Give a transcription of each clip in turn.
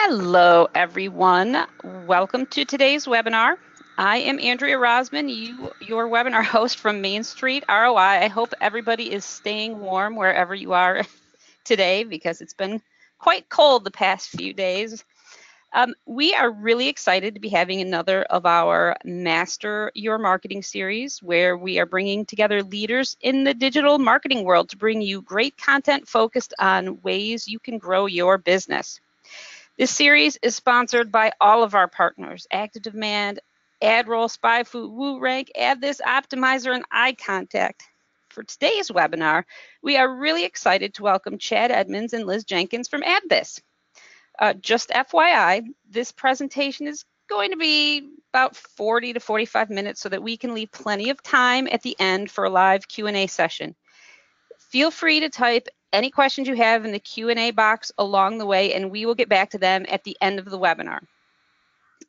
Hello, everyone. Welcome to today's webinar. I am Andrea Rosman, your webinar host from Main Street ROI. I hope everybody is staying warm wherever you are today because it's been quite cold the past few days. We are really excited to be having another of our Master Your Marketing series where we are bringing together leaders in the digital marketing world to bring you great content focused on ways you can grow your business. This series is sponsored by all of our partners, Active Demand, AdRoll, SpyFu, WooRank, AddThis, Optimizer, and iContact. For today's webinar, we are really excited to welcome Chad Edmonds and Liz Jenkins from AddThis. Just FYI, this presentation is going to be about 40 to 45 minutes so that we can leave plenty of time at the end for a live Q&A session. Feel free to type any questions you have in the Q&A box along the way, and we will get back to them at the end of the webinar.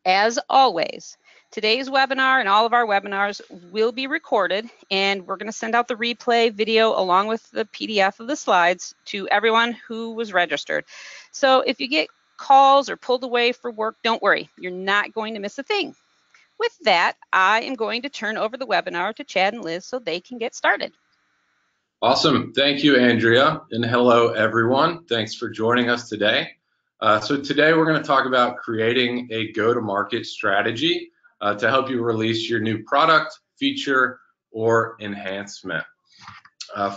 As always, today's webinar and all of our webinars will be recorded, and we're going to send out the replay video along with the PDF of the slides to everyone who was registered. So if you get calls or pulled away for work, don't worry, you're not going to miss a thing. With that, I am going to turn over the webinar to Chad and Liz so they can get started. Awesome. Thank you, Andrea, and hello, everyone. Thanks for joining us today. So today we're going to talk about creating a go-to-market strategy to help you release your new product, feature, or enhancement.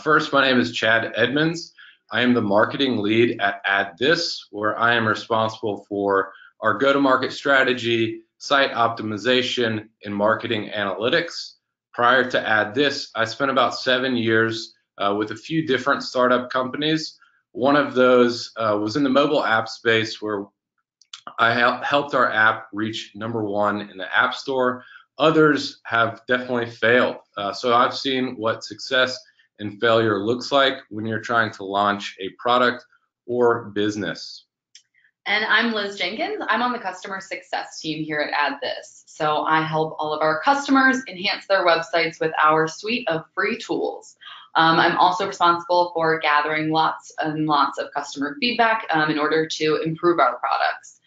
First, my name is Chad Edmonds. I am the marketing lead at AddThis, where I am responsible for our go-to-market strategy, site optimization, and marketing analytics. Prior to AddThis, I spent about 7 years with a few different startup companies. One of those was in the mobile app space where I helped our app reach #1 in the App Store. Others have definitely failed. So I've seen what success and failure looks like when you're trying to launch a product or business. And I'm Liz Jenkins. I'm on the customer success team here at AddThis. So I help all of our customers enhance their websites with our suite of free tools. I'm also responsible for gathering lots and lots of customer feedback in order to improve our products.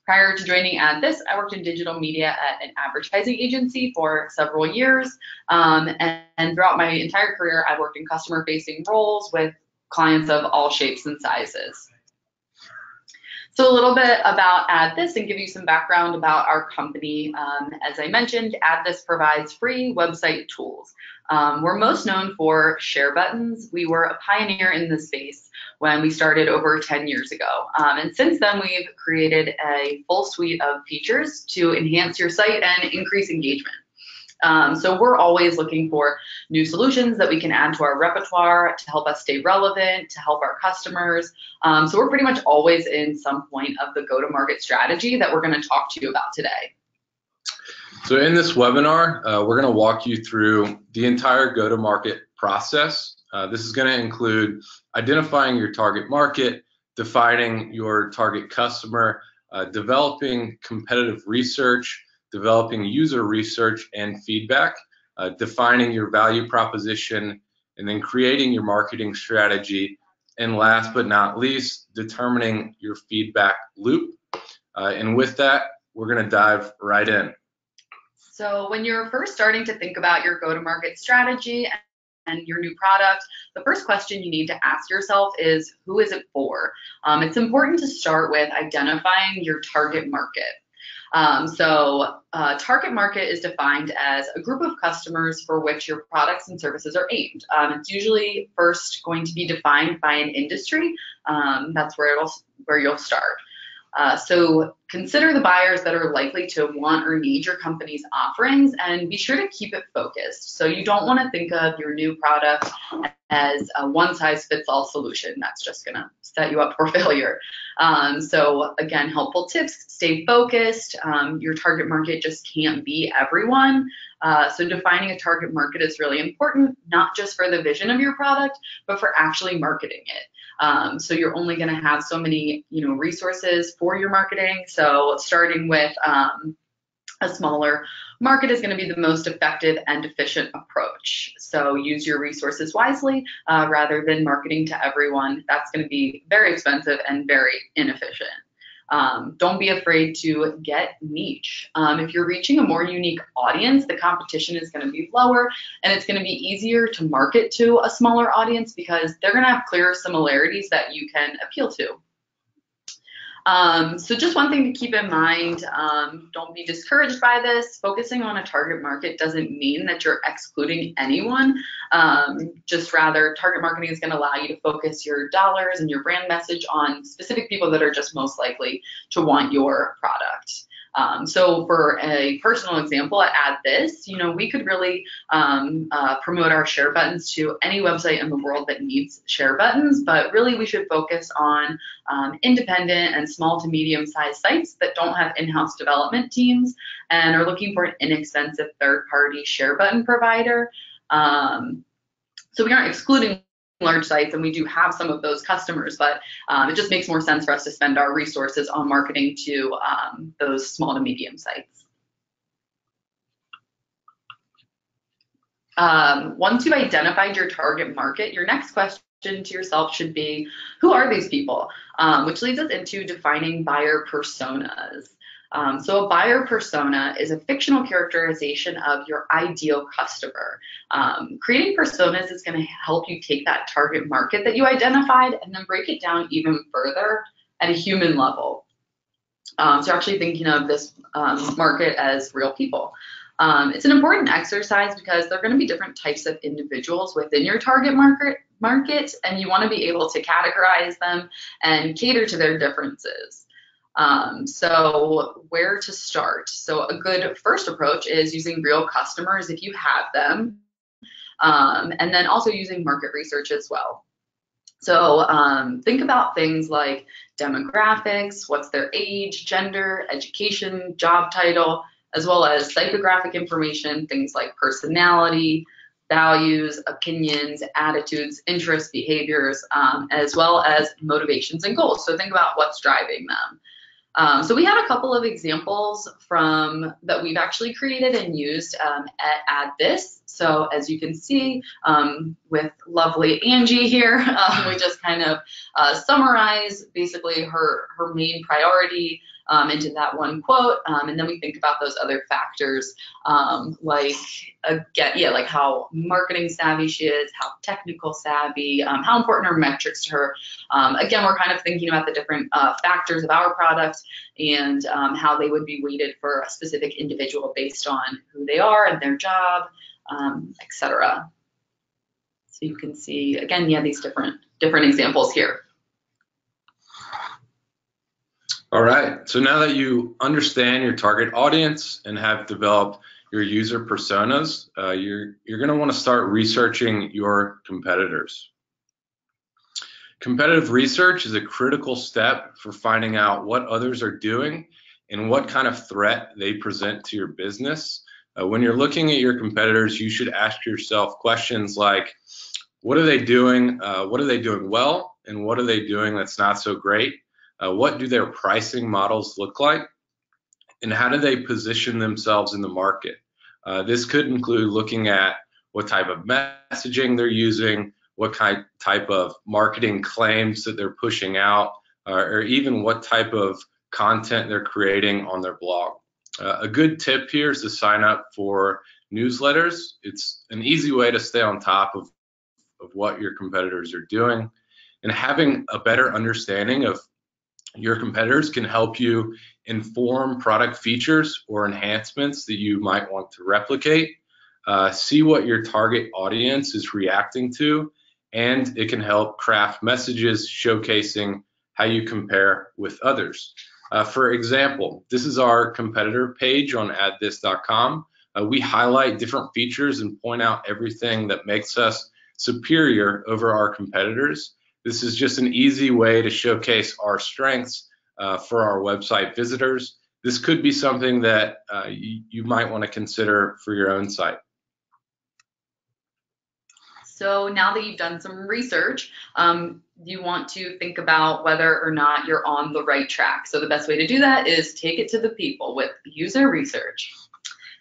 Prior to joining AddThis, I worked in digital media at an advertising agency for several years. And throughout my entire career, I've worked in customer-facing roles with clients of all shapes and sizes. So a little bit about AddThis and give you some background about our company. As I mentioned, AddThis provides free website tools. We're most known for share buttons. We were a pioneer in this space when we started over 10 years ago. And since then, we've created a full suite of features to enhance your site and increase engagement. So we're always looking for new solutions that we can add to our repertoire to help us stay relevant, to help our customers. So we're pretty much always in some point of the go-to-market strategy that we're going to talk to you about today. So in this webinar, we're going to walk you through the entire go-to-market process. This is going to include identifying your target market, defining your target customer, developing competitive research, developing user research and feedback, defining your value proposition, and then creating your marketing strategy, and last but not least, determining your feedback loop. And with that, we're going to dive right in. So when you're first starting to think about your go-to-market strategy and your new product, the first question you need to ask yourself is, who is it for? It's important to start with identifying your target market. Target market is defined as a group of customers for which your products and services are aimed. It's usually first going to be defined by an industry. That's where you'll start. So consider the buyers that are likely to want or need your company's offerings, and be sure to keep it focused. So you don't want to think of your new product as a one-size-fits-all solution. That's just going to set you up for failure. So again, helpful tips: stay focused. Your target market just can't be everyone. So defining a target market is really important, not just for the vision of your product, but for actually marketing it. So you're only going to have so many, resources for your marketing. So starting with a smaller market is going to be the most effective and efficient approach. So use your resources wisely rather than marketing to everyone. That's going to be very expensive and very inefficient. Don't be afraid to get niche. If you're reaching a more unique audience, the competition is going to be lower, and it's going to be easier to market to a smaller audience because they're going to have clear similarities that you can appeal to. So just one thing to keep in mind, don't be discouraged by this. Focusing on a target market doesn't mean that you're excluding anyone. Just rather, target marketing is going to allow you to focus your dollars and your brand message on specific people that are just most likely to want your product. So for a personal example at AddThis, we could really promote our share buttons to any website in the world that needs share buttons, but really we should focus on independent and small to medium-sized sites that don't have in-house development teams and are looking for an inexpensive third-party share button provider. So we aren't excluding large sites, and we do have some of those customers, but it just makes more sense for us to spend our resources on marketing to those small to medium sites. Once you've identified your target market, your next question to yourself should be, who are these people? Which leads us into defining buyer personas. So a buyer persona is a fictional characterization of your ideal customer. Creating personas is going to help you take that target market that you identified and then break it down even further at a human level. So you're actually thinking of this market as real people. It's an important exercise because there are going to be different types of individuals within your target market, and you want to be able to categorize them and cater to their differences. So where to start? So a good first approach is using real customers if you have them, and then also using market research as well. So think about things like demographics, what's their age, gender, education, job title, as well as psychographic information, things like personality, values, opinions, attitudes, interests, behaviors, as well as motivations and goals. So think about what's driving them. So we have a couple of examples that we've actually created and used at AddThis. So as you can see, with lovely Angie here, we just kind of summarize basically her main priority into that one quote, and then we think about those other factors, like how marketing savvy she is, how technical savvy, how important are metrics to her. Again, we're kind of thinking about the different factors of our product and how they would be weighted for a specific individual based on who they are and their job, etc. So you can see, again, these different examples here. All right, so now that you understand your target audience and have developed your user personas, you're going to want to start researching your competitors. Competitive research is a critical step for finding out what others are doing and what kind of threat they present to your business. When you're looking at your competitors, you should ask yourself questions like, what are they doing? What are they doing well? And what are they doing that's not so great? What do their pricing models look like? And how do they position themselves in the market? This could include looking at what type of messaging they're using, what type of marketing claims that they're pushing out, or even what type of content they're creating on their blog. A good tip here is to sign up for newsletters. It's an easy way to stay on top of what your competitors are doing. And having a better understanding of your competitors can help you inform product features or enhancements that you might want to replicate. See what your target audience is reacting to, and it can help craft messages showcasing how you compare with others. For example, this is our competitor page on AddThis.com. We highlight different features and point out everything that makes us superior over our competitors. This is just an easy way to showcase our strengths for our website visitors. This could be something that you might want to consider for your own site. So now that you've done some research, you want to think about whether or not you're on the right track. So the best way to do that is take it to the people with user research.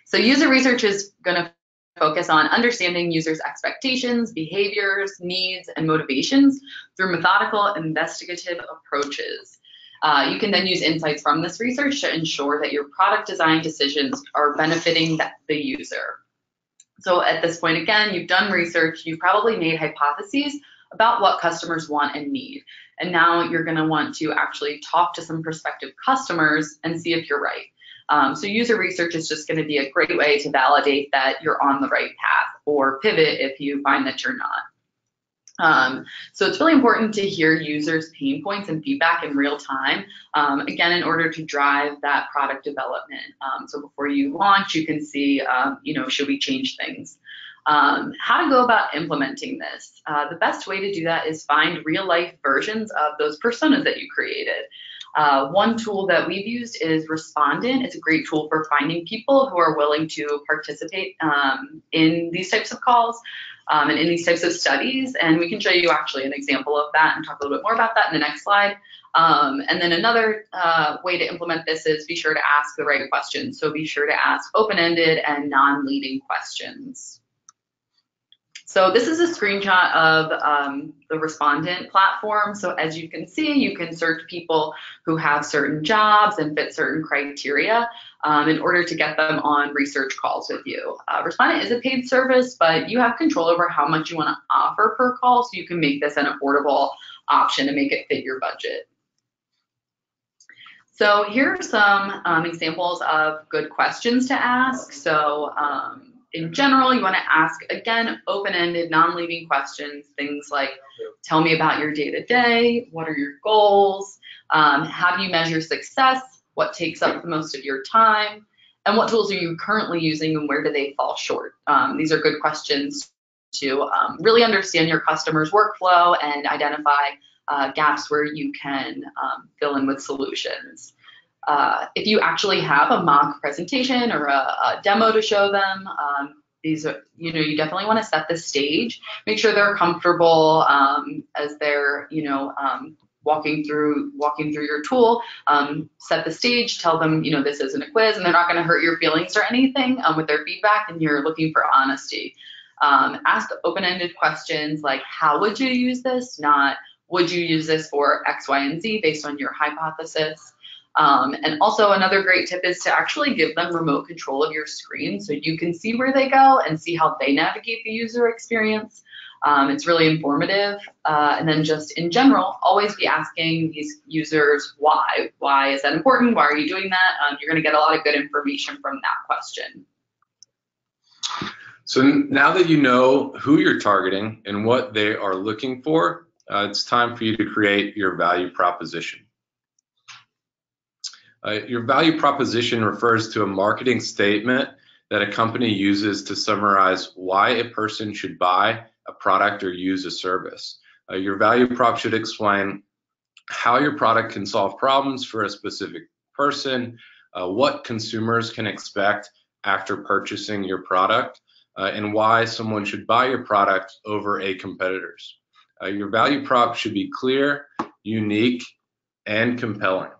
So user research is going to focus on understanding users' expectations, behaviors, needs, and motivations through methodical, investigative approaches. You can then use insights from this research to ensure that your product design decisions are benefiting the user. So at this point, again, you've done research, you've probably made hypotheses about what customers want and need. And now you're going to want to actually talk to some prospective customers and see if you're right. So user research is just going to be a great way to validate that you're on the right path, or pivot if you find that you're not. So it's really important to hear users' pain points and feedback in real time, again, in order to drive that product development. So before you launch, you can see, should we change things? How to go about implementing this. The best way to do that is find real-life versions of those personas that you created. One tool that we've used is Respondent. It's a great tool for finding people who are willing to participate in these types of calls. And in these types of studies, and we can show you actually an example of that and talk a little bit more about that in the next slide. And then another way to implement this is be sure to ask the right questions. So be sure to ask open-ended and non-leading questions. So this is a screenshot of the Respondent platform. So as you can see, you can search people who have certain jobs and fit certain criteria in order to get them on research calls with you. Respondent is a paid service, but you have control over how much you want to offer per call, so you can make this an affordable option and make it fit your budget. So here are some examples of good questions to ask. So in general, you want to ask, again, open-ended, non-leading questions, things like, tell me about your day-to-day, what are your goals, how do you measure success, what takes up the most of your time, and what tools are you currently using and where do they fall short? These are good questions to really understand your customer's workflow and identify gaps where you can fill in with solutions. If you actually have a mock presentation or a demo to show them, these are, you definitely want to set the stage, make sure they're comfortable as they're, walking through your tool, set the stage, tell them, this isn't a quiz and they're not going to hurt your feelings or anything with their feedback, and you're looking for honesty. Ask open-ended questions like, how would you use this? Not, would you use this for X, Y, and Z based on your hypothesis? And also another great tip is to actually give them remote control of your screen so you can see where they go and see how they navigate the user experience. It's really informative. And then just in general, always be asking these users why. Why is that important? Why are you doing that? You're going to get a lot of good information from that question. So now that you know who you're targeting and what they are looking for, it's time for you to create your value proposition. Your value proposition refers to a marketing statement that a company uses to summarize why a person should buy a product or use a service. Your value prop should explain how your product can solve problems for a specific person, what consumers can expect after purchasing your product, and why someone should buy your product over a competitor's. Your value prop should be clear, unique, and compelling.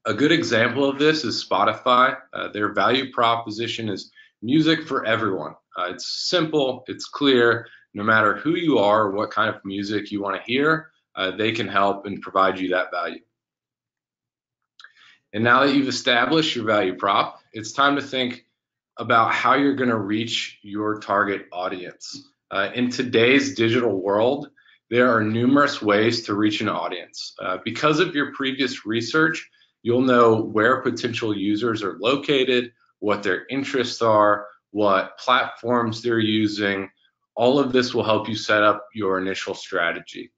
A good example of this is Spotify. Their value proposition is music for everyone. It's simple, it's clear. No matter who you are or what kind of music you want to hear, they can help and provide you that value. And now that you've established your value prop, it's time to think about how you're going to reach your target audience. In today's digital world, there are numerous ways to reach an audience. Because of your previous research, you'll know where potential users are located, what their interests are, what platforms they're using. All of this will help you set up your initial strategy.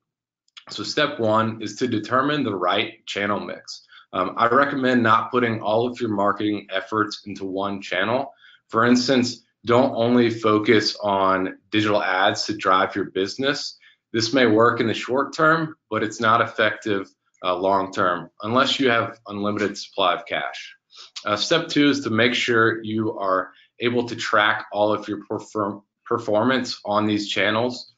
So step one is to determine the right channel mix. I recommend not putting all of your marketing efforts into one channel. For instance, don't only focus on digital ads to drive your business. This may work in the short term, but it's not effective long term unless you have unlimited supply of cash. Step two is to make sure you are able to track all of your performance on these channels.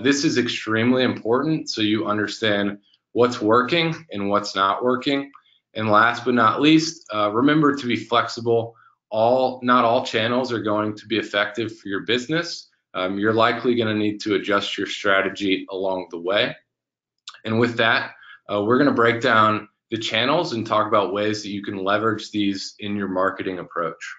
This is extremely important so you understand what's working and what's not working. And last but not least, remember to be flexible. Not all channels are going to be effective for your business. You're likely going to need to adjust your strategy along the way. And with that, we're going to break down the channels and talk about ways that you can leverage these in your marketing approach.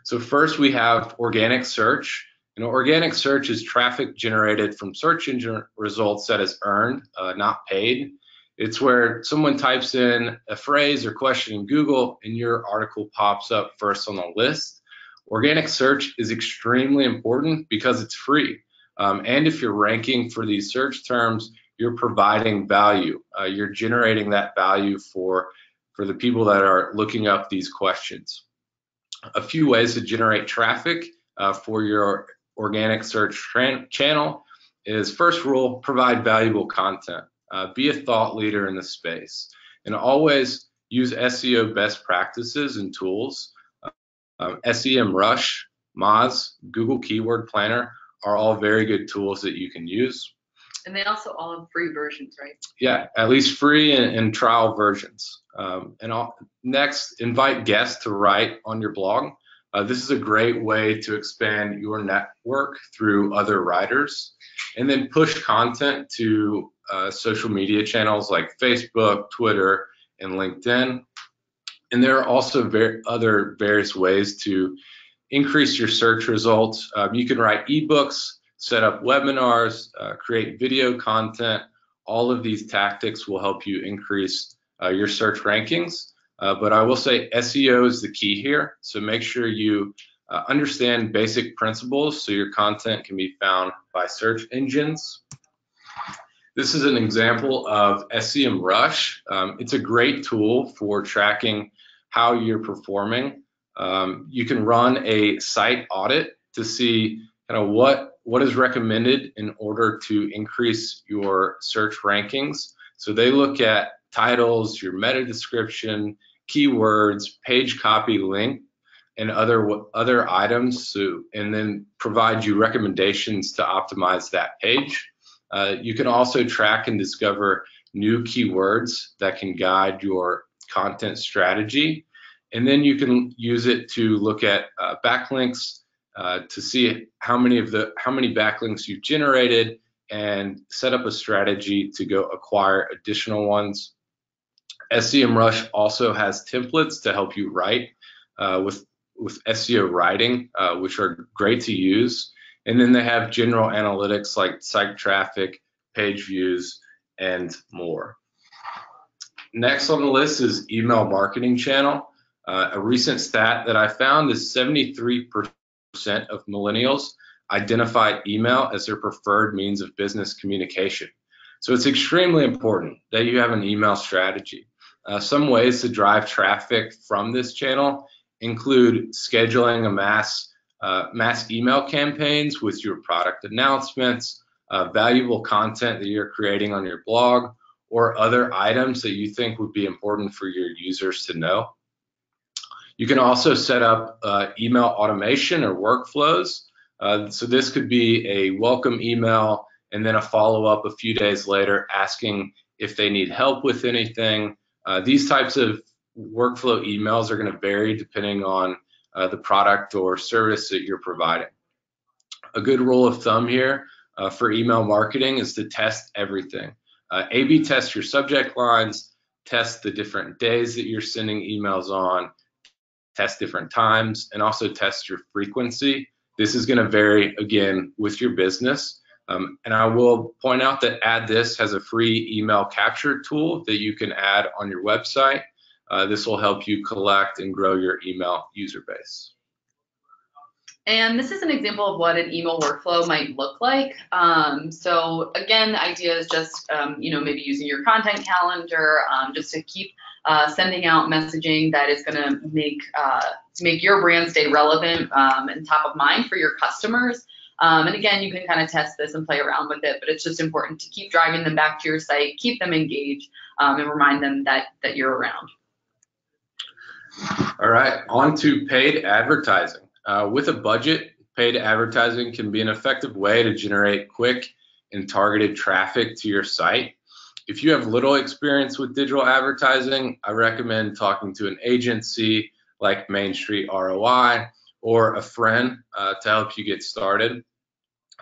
So first we have organic search. Organic search is traffic generated from search engine results that is earned, not paid. It's where someone types in a phrase or question in Google and your article pops up first on the list. Organic search is extremely important because it's free. And if you're ranking for these search terms, you're providing value. You're generating that value for the people that are looking up these questions. A few ways to generate traffic for your organic search channel is, first rule, provide valuable content. Be a thought leader in the space, and always use SEO best practices and tools. SEMrush, Moz, Google Keyword Planner are all very good tools that you can use. And they also all have free versions, right? Yeah, at least free and trial versions. Next, invite guests to write on your blog. This is a great way to expand your network through other writers. And then push content to social media channels like Facebook, Twitter, and LinkedIn. And there are also other various ways to increase your search results. You can write ebooks, set up webinars, create video content. All of these tactics will help you increase your search rankings. But I will say SEO is the key here. So make sure you understand basic principles so your content can be found by search engines. This is an example of SEMrush. It's a great tool for tracking how you're performing. You can run a site audit to see kind of what is recommended in order to increase your search rankings. So they look at titles, your meta description, keywords, page copy link, and other items, and then provide you recommendations to optimize that page. You can also track and discover new keywords that can guide your content strategy. And then you can use it to look at backlinks to see how many backlinks you've generated and set up a strategy to go acquire additional ones. SEMrush also has templates to help you write with SEO writing, which are great to use. And then they have general analytics like site traffic, page views, and more. Next on the list is email marketing channel. A recent stat that I found is 73% of millennials identify email as their preferred means of business communication. So it's extremely important that you have an email strategy. Some ways to drive traffic from this channel include scheduling a mass email campaigns with your product announcements, valuable content that you're creating on your blog, or other items that you think would be important for your users to know. You can also set up email automation or workflows. So this could be a welcome email and then a follow-up a few days later asking if they need help with anything. These types of workflow emails are going to vary depending on the product or service that you're providing. A good rule of thumb here for email marketing is to test everything. A/B test your subject lines, test the different days that you're sending emails on, test different times, and also test your frequency. This is going to vary, again, with your business. And I will point out that AddThis has a free email capture tool that you can add on your website. This will help you collect and grow your email user base. And this is an example of what an email workflow might look like. So again, the idea is just, maybe using your content calendar just to keep sending out messaging that is going to make your brand stay relevant and top of mind for your customers. And again, you can kind of test this and play around with it, but it's just important to keep driving them back to your site, keep them engaged, and remind them that you're around. All right, on to paid advertising. With a budget, paid advertising can be an effective way to generate quick and targeted traffic to your site. If you have little experience with digital advertising, I recommend talking to an agency like Main Street ROI or a friend to help you get started.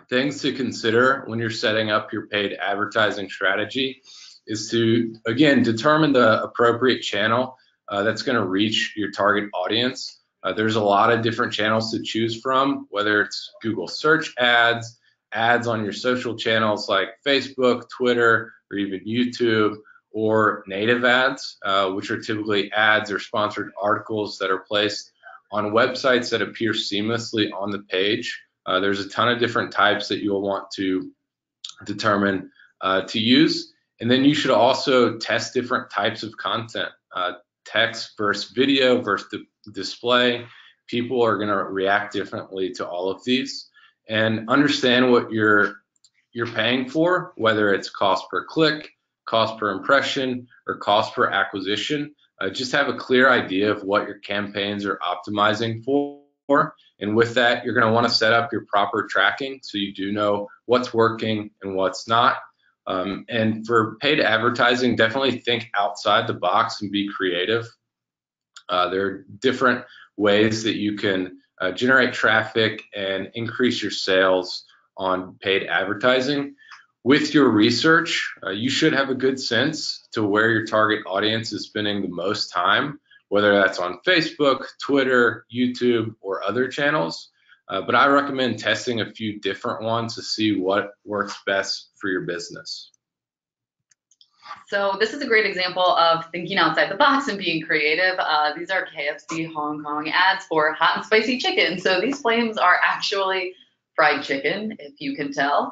Things to consider when you're setting up your paid advertising strategy is to, again, determine the appropriate channel that's going to reach your target audience. There's a lot of different channels to choose from, whether it's Google search ads, ads on your social channels like Facebook, Twitter, or even YouTube, or native ads, which are typically ads or sponsored articles that are placed on websites that appear seamlessly on the page. There's a ton of different types that you'll want to determine to use. And then you should also test different types of content, text versus video versus display. People are going to react differently to all of these, and understand what you're paying for, whether it's cost per click, cost per impression, or cost per acquisition. Just have a clear idea of what your campaigns are optimizing for. And with that, you're going to want to set up your proper tracking so you do know what's working and what's not. And for paid advertising, definitely think outside the box and be creative. There are different ways that you can generate traffic and increase your sales on paid advertising. With your research, you should have a good sense to where your target audience is spending the most time, whether that's on Facebook, Twitter, YouTube, or other channels. But I recommend testing a few different ones to see what works best for your business. So this is a great example of thinking outside the box and being creative. These are KFC Hong Kong ads for hot and spicy chicken. So these flames are actually fried chicken, if you can tell.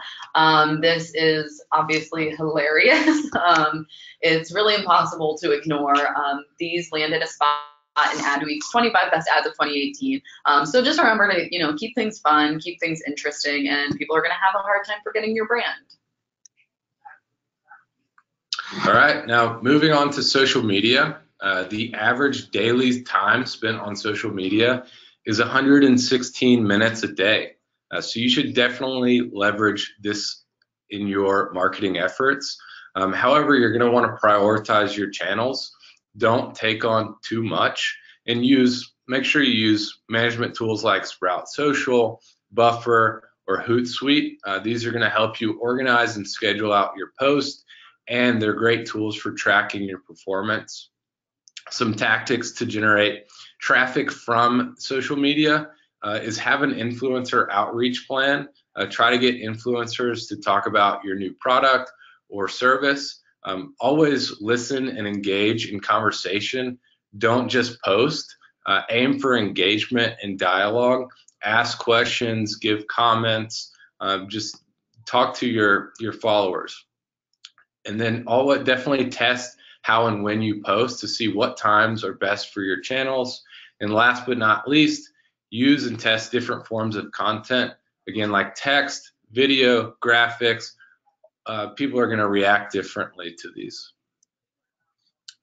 This is obviously hilarious. It's really impossible to ignore. These landed a spot in Adweek's 25 Best Ads of 2018. So just remember to, keep things fun, keep things interesting, and people are going to have a hard time forgetting your brand. All right, now moving on to social media. The average daily time spent on social media is 116 minutes a day. So you should definitely leverage this in your marketing efforts. However, you're going to want to prioritize your channels. Don't take on too much, and make sure you use management tools like Sprout Social, Buffer, or Hootsuite. These are going to help you organize and schedule out your posts, and they're great tools for tracking your performance. Some tactics to generate traffic from social media is have an influencer outreach plan. Try to get influencers to talk about your new product or service. Always listen and engage in conversation. Don't just post. Aim for engagement and dialogue. Ask questions, give comments, just talk to your followers. And then definitely test how and when you post to see what times are best for your channels. And last but not least, use and test different forms of content. Again, like text, video, graphics. People are going to react differently to these.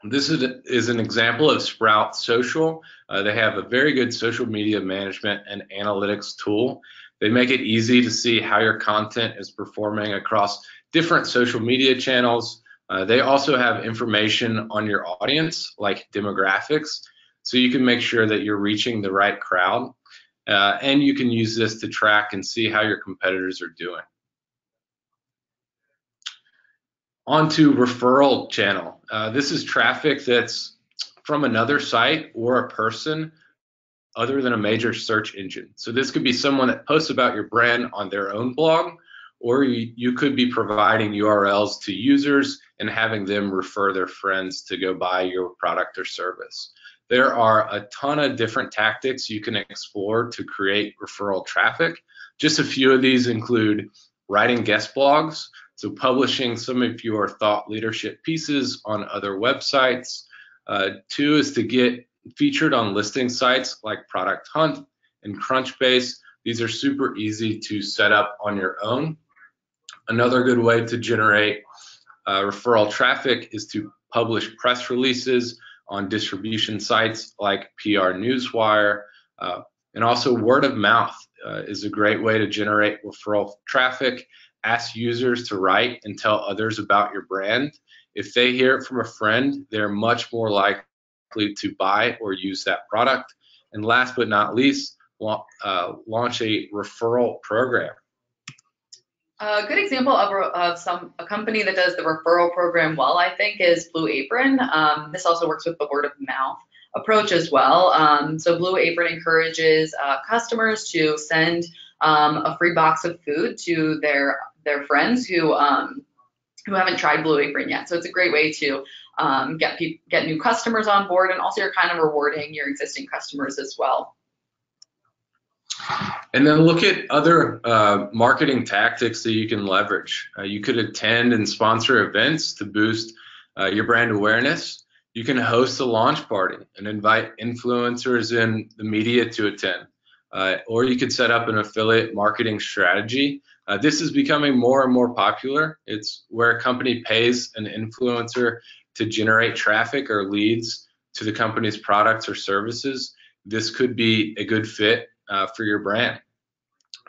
This is an example of Sprout Social. They have a very good social media management and analytics tool. They make it easy to see how your content is performing across different social media channels. They also have information on your audience, like demographics, so you can make sure that you're reaching the right crowd. And you can use this to track and see how your competitors are doing. On to referral channel. This is traffic that's from another site or a person other than a major search engine. So this could be someone that posts about your brand on their own blog, or you could be providing URLs to users and having them refer their friends to go buy your product or service. There are a ton of different tactics you can explore to create referral traffic. Just a few of these include writing guest blogs, so publishing some of your thought leadership pieces on other websites. Two is to get featured on listing sites like Product Hunt and Crunchbase. These are super easy to set up on your own. Another good way to generate referral traffic is to publish press releases on distribution sites like PR Newswire. And also word of mouth is a great way to generate referral traffic. Ask users to write and tell others about your brand. If they hear it from a friend, they're much more likely to buy or use that product. And last but not least, launch a referral program. A good example of a company that does the referral program well, I think, is Blue Apron. This also works with the word of mouth approach as well. So Blue Apron encourages customers to send a free box of food to their friends who haven't tried Blue Apron yet. So it's a great way to get new customers on board, and also you're kind of rewarding your existing customers as well. And then look at other marketing tactics that you can leverage. You could attend and sponsor events to boost your brand awareness. You can host a launch party and invite influencers in the media to attend. Or you could set up an affiliate marketing strategy. This is becoming more and more popular. It's where a company pays an influencer to generate traffic or leads to the company's products or services. This could be a good fit for your brand.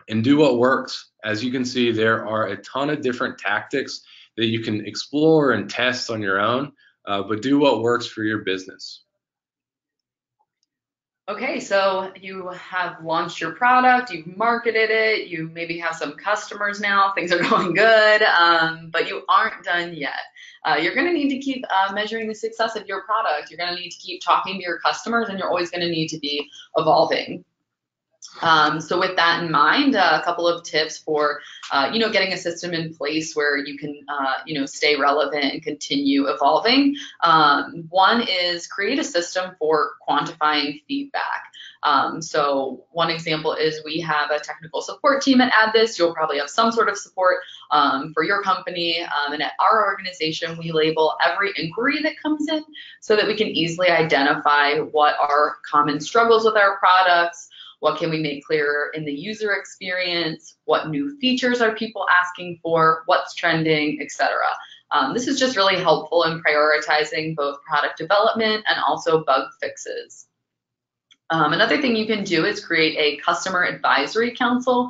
And do what works. As you can see, there are a ton of different tactics that you can explore and test on your own, but do what works for your business. Okay, so you have launched your product, you've marketed it, you maybe have some customers now, things are going good, but you aren't done yet. You're going to need to keep measuring the success of your product. You're going to need to keep talking to your customers, and you're always going to need to be evolving. So with that in mind, a couple of tips for, getting a system in place where you can, stay relevant and continue evolving. One is create a system for quantifying feedback. So one example is we have a technical support team at AddThis. You'll probably have some sort of support for your company. And at our organization, we label every inquiry that comes in so that we can easily identify what are common struggles with our products. What can we make clearer in the user experience? What new features are people asking for? What's trending, etc. This is just really helpful in prioritizing both product development and also bug fixes. Another thing you can do is create a customer advisory council.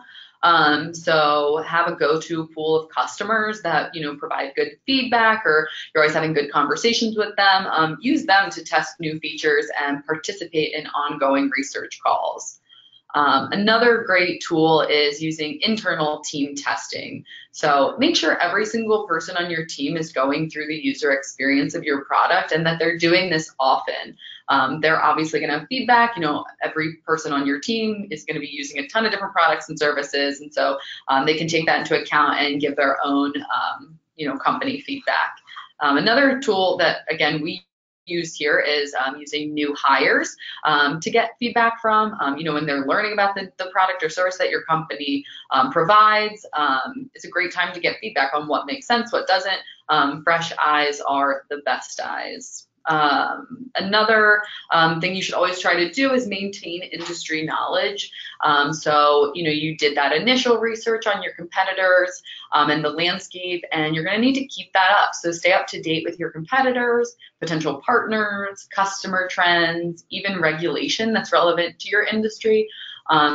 So have a go-to pool of customers that provide good feedback, or you're always having good conversations with them. Use them to test new features and participate in ongoing research calls. Another great tool is using internal team testing. So make sure every single person on your team is going through the user experience of your product and that they're doing this often. They're obviously going to have feedback. Every person on your team is going to be using a ton of different products and services. And so they can take that into account and give their own, company feedback. Another tool that, again, we use here is using new hires to get feedback from, when they're learning about the product or service that your company provides. It's a great time to get feedback on what makes sense, what doesn't. Fresh eyes are the best eyes. Another thing you should always try to do is maintain industry knowledge. So, you did that initial research on your competitors and the landscape, and you're going to need to keep that up. So stay up to date with your competitors, potential partners, customer trends, even regulation that's relevant to your industry.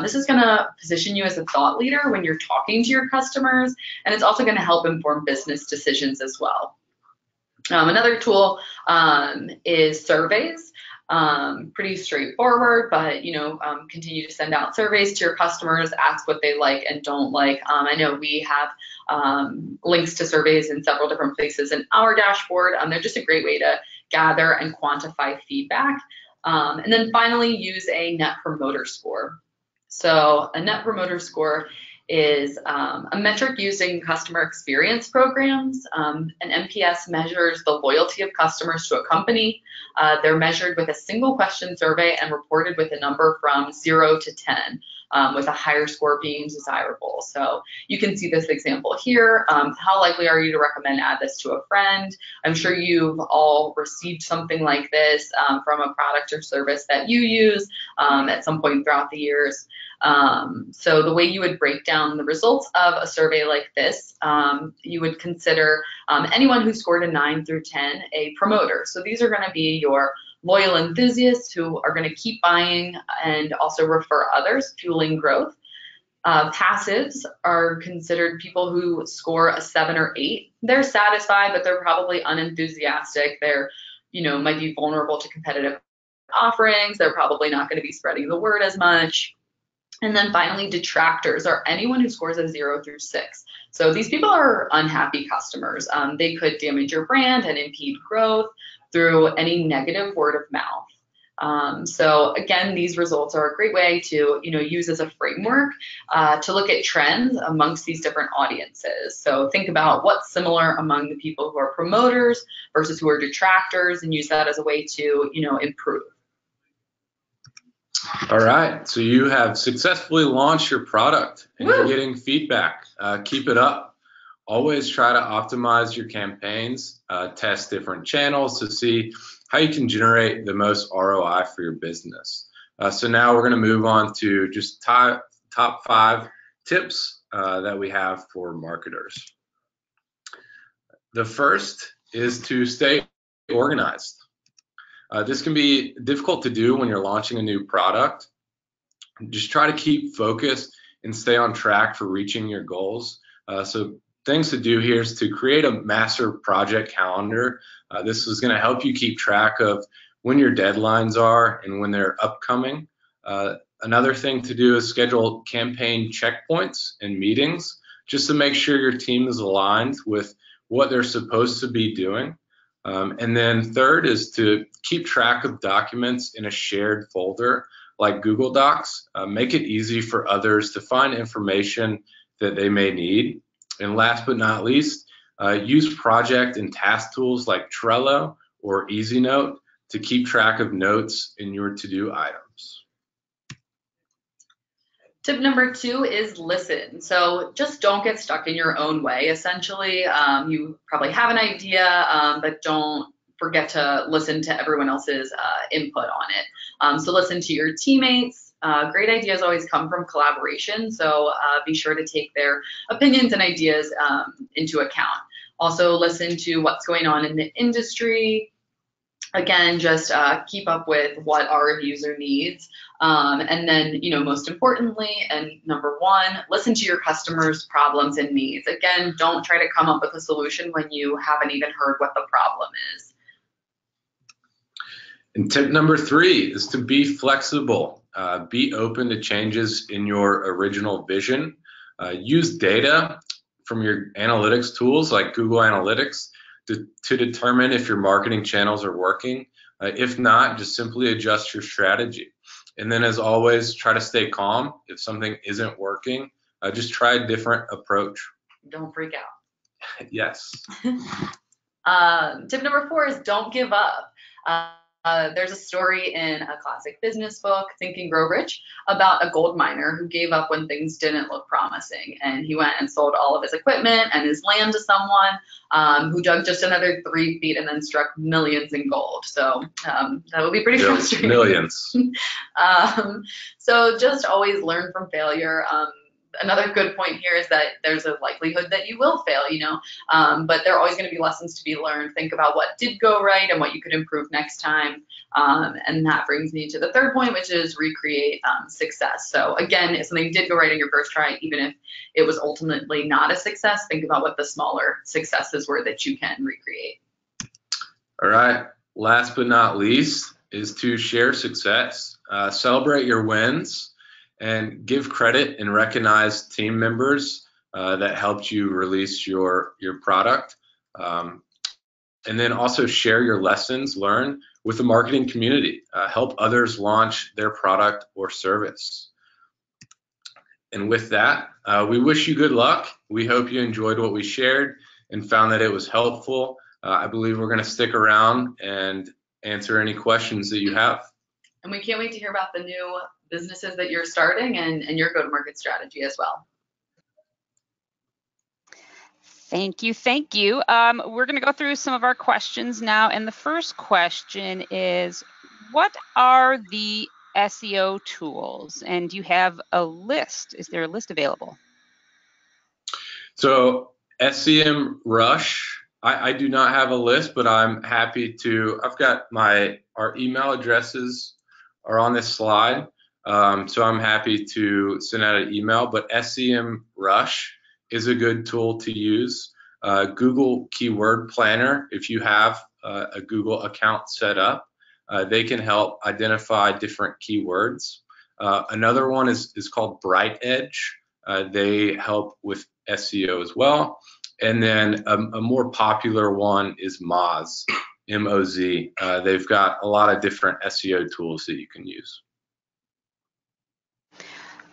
This is going to position you as a thought leader when you're talking to your customers, and it's also going to help inform business decisions as well. Another tool is surveys. Pretty straightforward, but continue to send out surveys to your customers, ask what they like and don't like. I know we have links to surveys in several different places in our dashboard. They're just a great way to gather and quantify feedback. And then finally, use a Net Promoter Score. So a Net Promoter Score is a metric used in customer experience programs. An NPS measures the loyalty of customers to a company. They're measured with a single question survey and reported with a number from 0 to 10, with a higher score being desirable. So you can see this example here. How likely are you to recommend AddThis to a friend? I'm sure you've all received something like this from a product or service that you use at some point throughout the years. So the way you would break down the results of a survey like this, you would consider anyone who scored a 9 through 10 a promoter. So these are going to be your loyal enthusiasts who are going to keep buying and also refer others, fueling growth. Passives are considered people who score a 7 or 8. They're satisfied, but they're probably unenthusiastic. They're, might be vulnerable to competitive offerings. They're probably not going to be spreading the word as much. And then finally, detractors are anyone who scores a 0 through 6. So these people are unhappy customers. They could damage your brand and impede growth through any negative word of mouth. So again, these results are a great way to use as a framework to look at trends amongst these different audiences. So think about what's similar among the people who are promoters versus who are detractors, and use that as a way to improve. All right, so you have successfully launched your product and Woo! you're getting feedback. Keep it up. Always try to optimize your campaigns, test different channels to see how you can generate the most ROI for your business. So now we're going to move on to just top 5 tips that we have for marketers. The first is to stay organized. This can be difficult to do when you're launching a new product. Just try to keep focused and stay on track for reaching your goals. So things to do here is to create a master project calendar. This is going to help you keep track of when your deadlines are and when they're upcoming. Another thing to do is schedule campaign checkpoints and meetings just to make sure your team is aligned with what they're supposed to be doing. And then third is to keep track of documents in a shared folder like Google Docs. Make it easy for others to find information that they may need. And last but not least, use project and task tools like Trello or EasyNote to keep track of notes in your to-do items. Tip number 2 is listen. So just don't get stuck in your own way. Essentially, you probably have an idea, but don't forget to listen to everyone else's input on it. So listen to your teammates. Great ideas always come from collaboration, so be sure to take their opinions and ideas into account. Also listen to what's going on in the industry. Again, just keep up with what our user needs. And then, most importantly, and number 1, listen to your customers' problems and needs. Again, don't try to come up with a solution when you haven't even heard what the problem is. And tip number 3 is to be flexible. Be open to changes in your original vision. Use data from your analytics tools like Google Analytics to determine if your marketing channels are working. If not, just simply adjust your strategy. And then as always, try to stay calm. If something isn't working, just try a different approach. Don't freak out. Yes. Tip number 4 is don't give up. There's a story in a classic business book, Think and Grow Rich, about a gold miner who gave up when things didn't look promising. And he went and sold all of his equipment and his land to someone who dug just another 3 feet and then struck millions in gold. So that would be pretty frustrating. Millions. So just always learn from failure. Another good point here is that there's a likelihood that you will fail, but there are always going to be lessons to be learned. Think about what did go right and what you could improve next time. And that brings me to the third point, which is recreate success. So again, if something did go right in your first try, even if it was ultimately not a success, think about what the smaller successes were that you can recreate. All right. Last but not least is to share success. Celebrate your wins. And give credit and recognize team members that helped you release your product. And then also share your lessons learned with the marketing community. Help others launch their product or service. And with that, we wish you good luck. We hope you enjoyed what we shared and found that it was helpful. I believe we're going to stick around and answer any questions that you have. And we can't wait to hear about the new businesses that you're starting and your go-to-market strategy as well. Thank you. Thank you. We're going to go through some of our questions now. And the first question is, what are the SEO tools? And do you have a list? Is there a list available? So SEMrush, I do not have a list, but I'm happy to. I've got our email addresses are on this slide. So I'm happy to send out an email, but SEMrush is a good tool to use. Google Keyword Planner, if you have a Google account set up, they can help identify different keywords. Another one is called Bright Edge. They help with SEO as well. And then a more popular one is Moz, M-O-Z. They've got a lot of different SEO tools that you can use.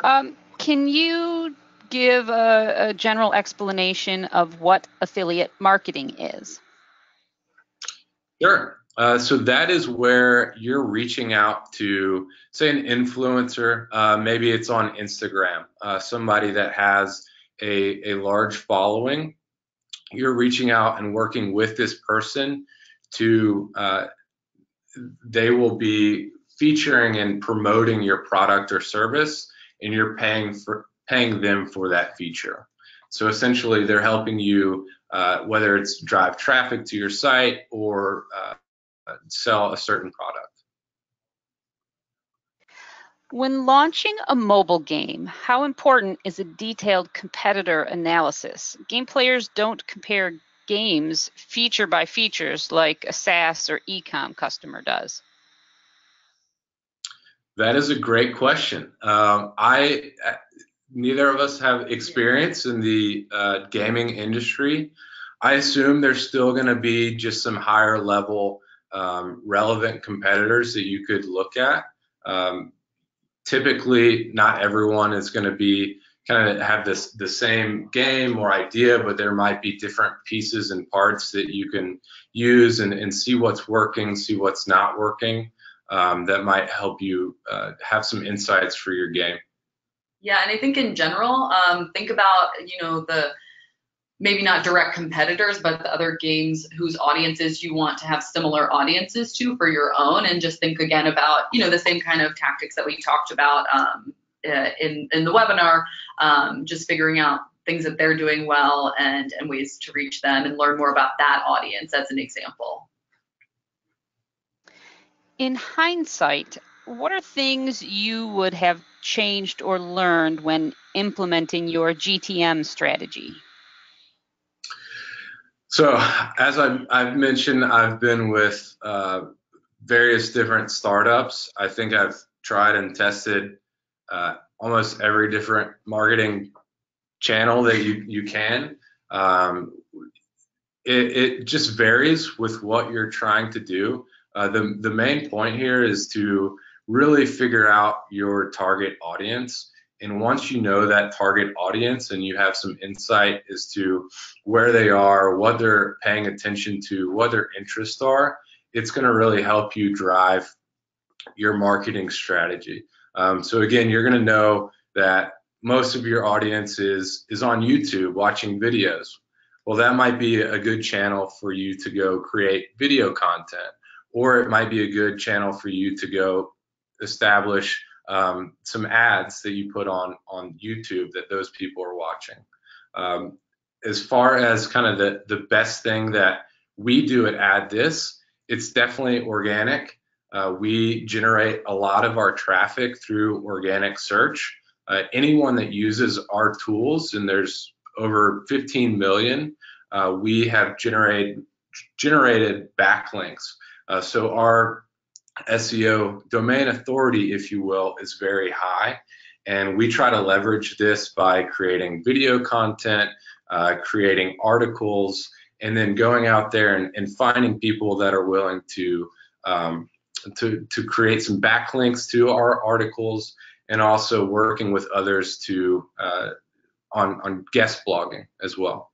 Can you give a general explanation of what affiliate marketing is? Sure. So that is where you're reaching out to, say, an influencer. Maybe it's on Instagram, somebody that has a large following. You're reaching out and working with this person to, they will be featuring and promoting your product or service, and you're paying them for that feature. So essentially, they're helping you, whether it's drive traffic to your site or sell a certain product. When launching a mobile game, how important is a detailed competitor analysis? Game players don't compare games feature by features like a SaaS or e-com customer does. That is a great question. Neither of us have experience in the gaming industry. I assume there's still going to be just some higher level relevant competitors that you could look at. Typically, not everyone is going to be kind of have the same game or idea, but there might be different pieces and parts that you can use and see what's working, see what's not working. That might help you have some insights for your game. Yeah, and I think in general, think about, the maybe not direct competitors, but the other games whose audiences you want to have similar audiences to for your own, and just think again about, the same kind of tactics that we talked about in the webinar, just figuring out things that they're doing well and ways to reach them and learn more about that audience as an example. In hindsight, what are things you would have changed or learned when implementing your GTM strategy? So as I've mentioned, I've been with various different startups. I think I've tried and tested almost every different marketing channel that you can. It just varies with what you're trying to do. The main point here is to really figure out your target audience. And once you know that target audience and you have some insight as to where they are, what they're paying attention to, what their interests are, it's going to really help you drive your marketing strategy. So again, you're going to know that most of your audience is on YouTube watching videos. Well, that might be a good channel for you to go create video content, or it might be a good channel for you to go establish some ads that you put on YouTube that those people are watching. As far as kind of the best thing that we do at AddThis, it's definitely organic. We generate a lot of our traffic through organic search. Anyone that uses our tools, and there's over 15 million, we have generated backlinks. So our SEO domain authority, if you will, is very high, and we try to leverage this by creating video content, creating articles, and then going out there and finding people that are willing to create some backlinks to our articles, and also working with others to on guest blogging as well.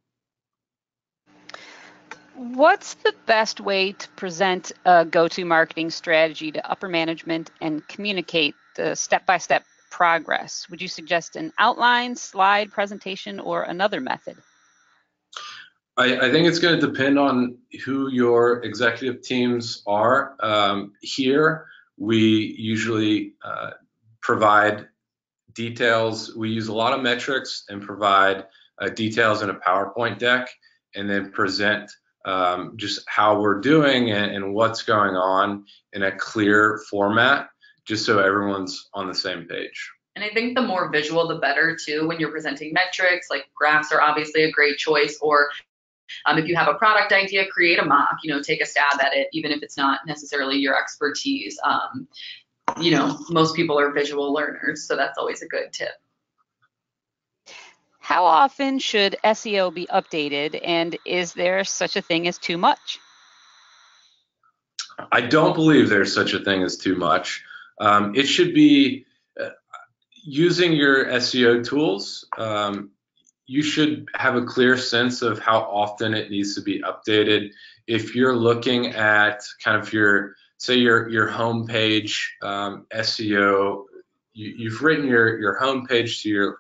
What's the best way to present a go-to marketing strategy to upper management and communicate the step-by-step progress? Would you suggest an outline, slide, presentation, or another method? I think it's going to depend on who your executive teams are. Here, we usually provide details. We use a lot of metrics and provide details in a PowerPoint deck, and then present just how we're doing and what's going on in a clear format, just so everyone's on the same page. And I think the more visual, the better too. When you're presenting metrics, like graphs are obviously a great choice, or if you have a product idea, create a mock, take a stab at it, even if it's not necessarily your expertise. most people are visual learners, so that's always a good tip. How often should SEO be updated, and is there such a thing as too much? I don't believe there's such a thing as too much. It should be using your SEO tools. You should have a clear sense of how often it needs to be updated. If you're looking at kind of your homepage SEO, you've written your homepage to your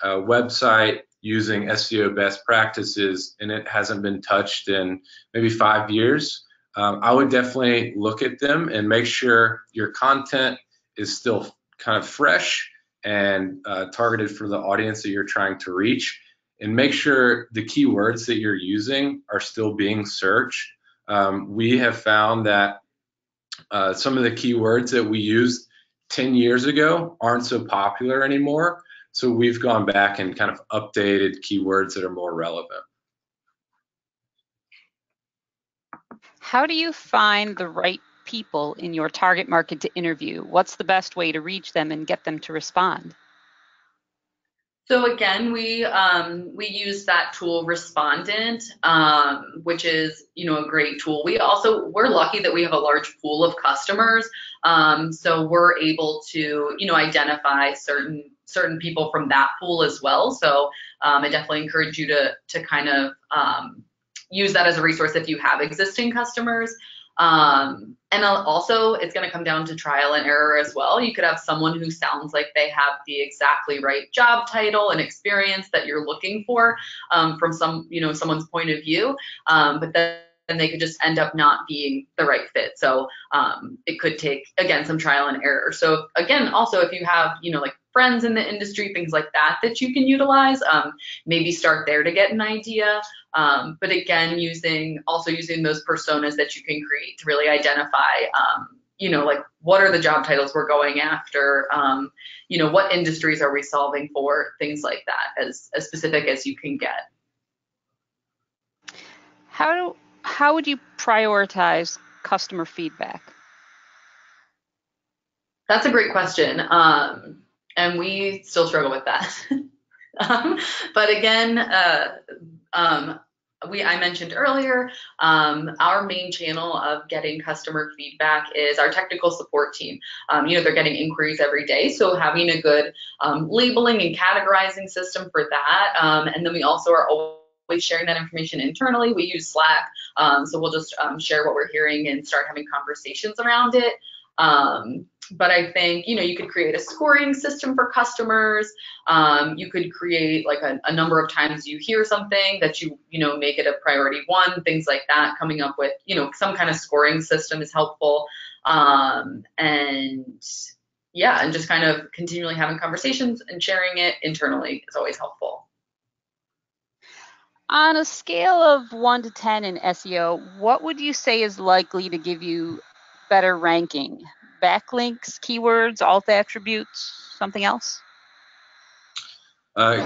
website using SEO best practices, and it hasn't been touched in maybe 5 years. I would definitely look at them and make sure your content is still kind of fresh and targeted for the audience that you're trying to reach, and make sure the keywords that you're using are still being searched. We have found that some of the keywords that we used 10 years ago aren't so popular anymore. So we've gone back and kind of updated keywords that are more relevant. How do you find the right people in your target market to interview? What's the best way to reach them and get them to respond? So again, we use that tool Respondent, which is a great tool. We're lucky that we have a large pool of customers, so we're able to identify certain people from that pool as well. So I definitely encourage you to kind of use that as a resource if you have existing customers. And also, it's going to come down to trial and error as well. You could have someone who sounds like they have the exactly right job title and experience that you're looking for from someone's point of view, but then they could just end up not being the right fit. So it could take, again, some trial and error. So again, also if you have like friends in the industry, things like that you can utilize, maybe start there to get an idea. But again, using those personas that you can create to really identify, like what are the job titles we're going after, what industries are we solving for, things like that, as specific as you can get. How would you prioritize customer feedback? That's a great question. And we still struggle with that. But again, I mentioned earlier, our main channel of getting customer feedback is our technical support team. They're getting inquiries every day, so having a good labeling and categorizing system for that. And then we also are always sharing that information internally. We use Slack, so we'll just share what we're hearing and start having conversations around it. But I think, you could create a scoring system for customers. You could create like a number of times you hear something that you make it a priority one, things like that. Coming up with, some kind of scoring system is helpful. And just kind of continually having conversations and sharing it internally is always helpful. On a scale of 1 to 10 in SEO, what would you say is likely to give you better ranking? Backlinks, keywords, alt attributes, something else?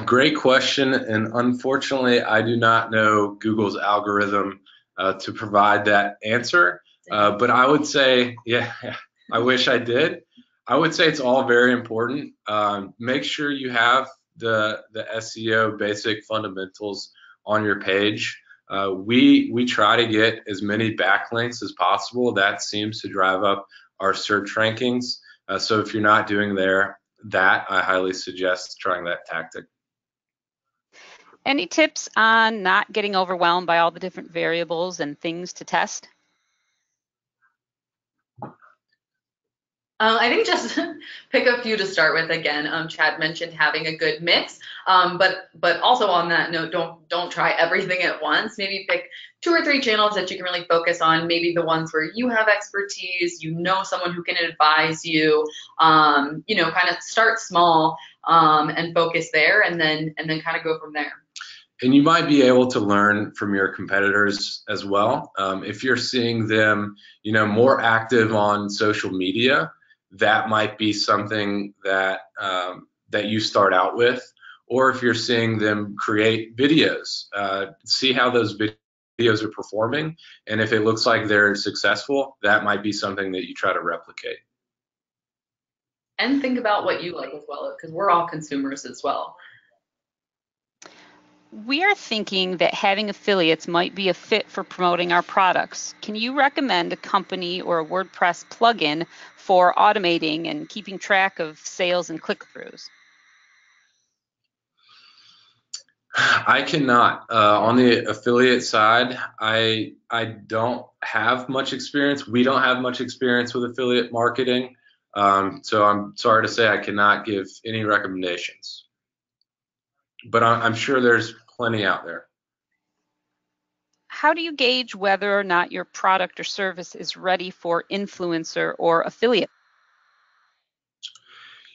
Great question, and unfortunately, I do not know Google's algorithm to provide that answer. But I would say, I wish I did. I would say it's all very important. Make sure you have the SEO basic fundamentals on your page. We try to get as many backlinks as possible. That seems to drive up our search rankings. So if you're not doing that, I highly suggest trying that tactic. Any tips on not getting overwhelmed by all the different variables and things to test? I think just pick a few to start with. Again, Chad mentioned having a good mix, but also on that note, don't try everything at once. Maybe pick 2 or 3 channels that you can really focus on. Maybe the ones where you have expertise, someone who can advise you. Kind of start small and focus there, and then kind of go from there. And you might be able to learn from your competitors as well. If you're seeing them, more active on social media, that might be something that you start out with. Or if you're seeing them create videos, see how those videos are performing. And if it looks like they're successful, that might be something that you try to replicate. and think about what you like as well, because we're all consumers as well. We are thinking that having affiliates might be a fit for promoting our products. Can you recommend a company or a WordPress plugin for automating and keeping track of sales and click-throughs? I cannot. On the affiliate side, I don't have much experience. We don't have much experience with affiliate marketing. So I'm sorry to say I cannot give any recommendations. But I'm sure there's plenty out there. How do you gauge whether or not your product or service is ready for influencer or affiliate?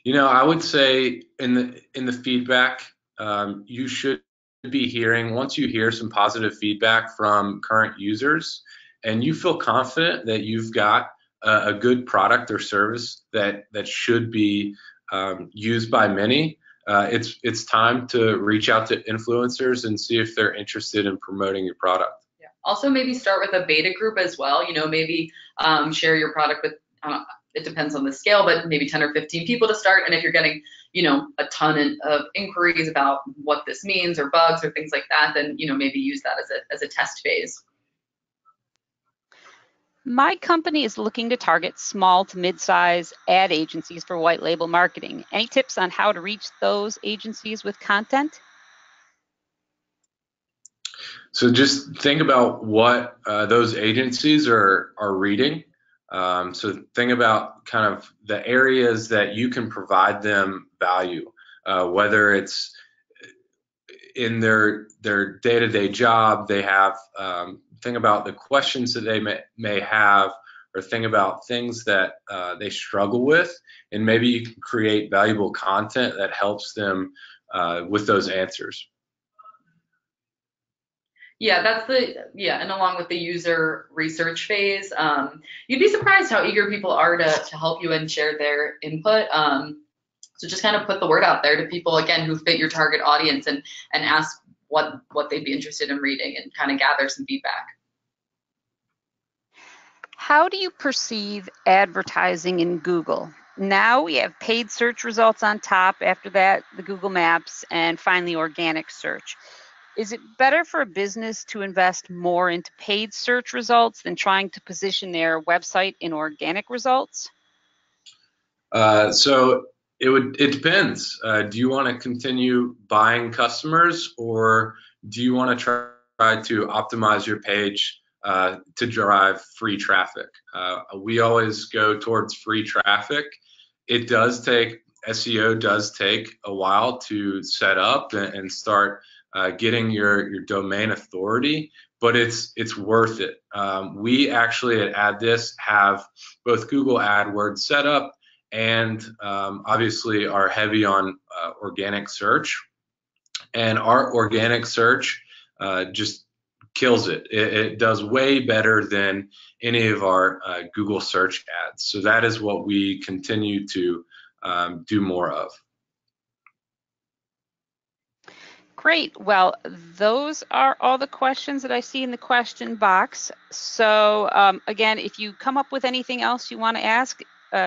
I would say in the feedback, you should be hearing, once you hear some positive feedback from current users and you feel confident that you've got a good product or service that should be used by many, it's time to reach out to influencers and see if they're interested in promoting your product. Yeah. Also, maybe start with a beta group as well. Maybe share your product with, it depends on the scale, but maybe 10 or 15 people to start. And if you're getting, a ton of inquiries about what this means or bugs or things like that, then, maybe use that as a test phase. My company is looking to target small to mid-size ad agencies for white label marketing. Any tips on how to reach those agencies with content? So just think about what those agencies are reading. So think about kind of the areas that you can provide them value, whether it's in their day-to-day job. They have think about the questions that they may have, or think about things that they struggle with, and maybe you can create valuable content that helps them with those answers. Yeah, and along with the user research phase, you'd be surprised how eager people are to help you and share their input. So just kind of put the word out there to people, again, who fit your target audience, and ask what they'd be interested in reading, and kind of gather some feedback. How do you perceive advertising in Google? Now we have paid search results on top, after that the Google Maps, and finally organic search. Is it better for a business to invest more into paid search results than trying to position their website in organic results? So it depends. Do you want to continue buying customers, or do you want to try to optimize your page to drive free traffic? We always go towards free traffic. SEO does take a while to set up and start getting your domain authority, but it's worth it. We actually at AddThis have both Google AdWords set up, and obviously are heavy on organic search. And our organic search just kills it. It does way better than any of our Google search ads. So that is what we continue to do more of. Great. Well, those are all the questions that I see in the question box. So again, if you come up with anything else you want to ask,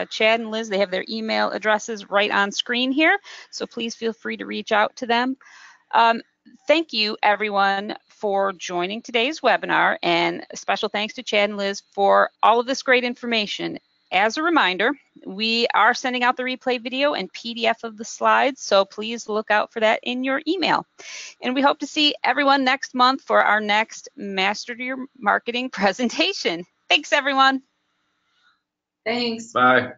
Chad and Liz, they have their email addresses right on screen here. So please feel free to reach out to them. Thank you, everyone, for joining today's webinar, and a special thanks to Chad and Liz for all of this great information. As a reminder, we are sending out the replay video and PDF of the slides, so please look out for that in your email. And we hope to see everyone next month for our next Master Your Marketing presentation. Thanks, everyone. Thanks. Bye.